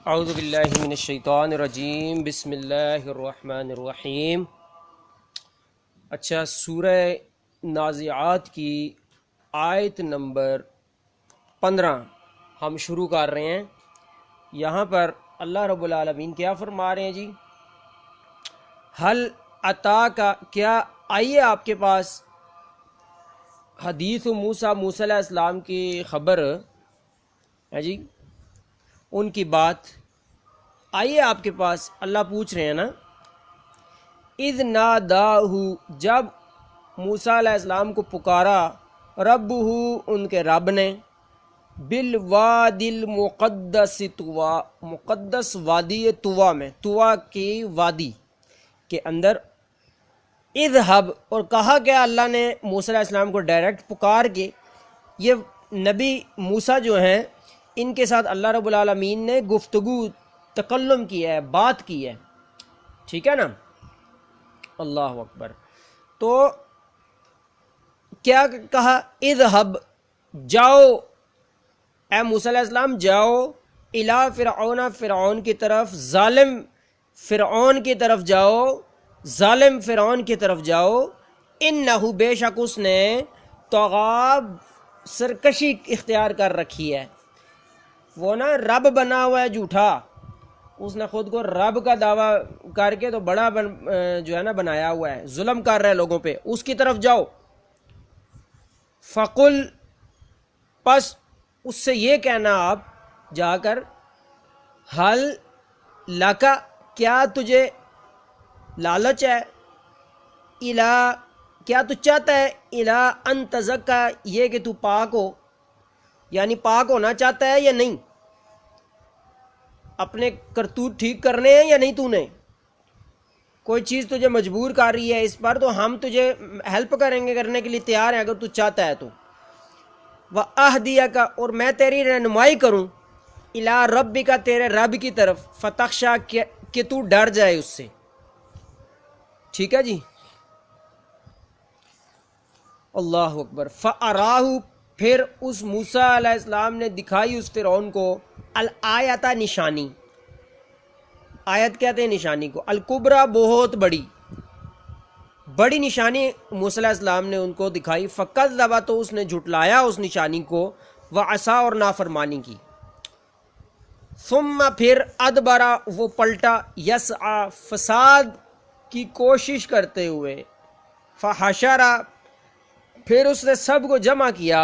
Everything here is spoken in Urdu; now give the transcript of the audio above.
اعوذ باللہ من الشیطان الرجیم، بسم اللہ الرحمن الرحیم۔ اچھا، سورہ نازعات کی آیت نمبر 15 ہم شروع کر رہے ہیں۔ یہاں پر اللہ رب العالمین کیا فرما رہے ہیں جی؟ حل عطا کا، کیا آئیے آپ کے پاس حدیث موسیٰ علیہ السلام کی خبر ہے جی، ان کی بات آئیے آپ کے پاس۔ اللہ پوچھ رہے ہیں نا، اذ ناداہ، جب موسیٰ علیہ السلام کو پکارا، ربہ، ان کے رب نے، بالوادی المقدس، طوا، مقدس وادی طوا میں، طوا کی وادی کے اندر، اذہب، اور کہا کہ اللہ نے موسیٰ علیہ السلام کو ڈائریکٹ پکار کے، یہ نبی موسیٰ جو ہیں ان کے ساتھ اللہ رب العالمین نے گفتگو، تکلم کیا ہے، بات کی ہے، ٹھیک ہے نا؟ اللہ اکبر۔ تو کیا کہا؟ اذہب، جاؤ اے موسیٰ علیہ السلام، جاؤ، الی فرعون، فرعون کی طرف، ظالم فرعون کی طرف جاؤ، ظالم فرعون کی طرف جاؤ، انہو، بے شک اس نے، طغاب، سرکشی اختیار کر رکھی ہے۔ وہ نا رب بنا ہوا ہے جھوٹا، اس نے خود کو رب کا دعویٰ کر کے تو بڑا جو ہے نا بنایا ہوا ہے، ظلم کر رہے لوگوں پہ، اس کی طرف جاؤ۔ فقل، پس اس سے یہ کہنا آپ جا کر، حل لکا، کیا تجھے لالچ ہے، الا، کیا تو چاہتا ہے، الا ان تزکا، یہ کہ تو پاک ہو، یعنی پاک ہونا چاہتا ہے یا نہیں؟ اپنے کرتوت ٹھیک کرنے ہیں یا نہیں؟ تو نے کوئی چیز تجھے مجبور کر رہی ہے اس پر، تو ہم تجھے ہیلپ کریں گے، کرنے کے لیے تیار ہیں اگر تو چاہتا ہے تو۔ وَأَهْدِيَكَ، اور میں تیری رہنمائی کروں، اِلَىٰ رَبِّكَ، تیرے رب کی طرف، فَتَخْشَىٰ، کہ تو ڈر جائے اس سے، ٹھیک ہے جی؟ اللہ اکبر۔ فَأَرَاهُ، پھر اس موسیٰ علیہ السلام نے دکھائی اس فرعون کو، الآیت، نشانی، آیت کہتے ہیں نشانی کو، الکبریٰ، بہت بڑی، بڑی نشانی موسیٰ علیہ السلام نے ان کو دکھائی، فَكَذَّبَ، تو اس نے جھٹلایا اس نشانی کو، وَعَصَىٰ، اور نافرمانی کی، ثُمَّ، پھر، أَدْبَرَ، وہ پلٹا، يَسْعَىٰ، فساد کی کوشش کرتے ہوئے، فَحَشَرَ، پھر اس نے سب کو جمع کیا،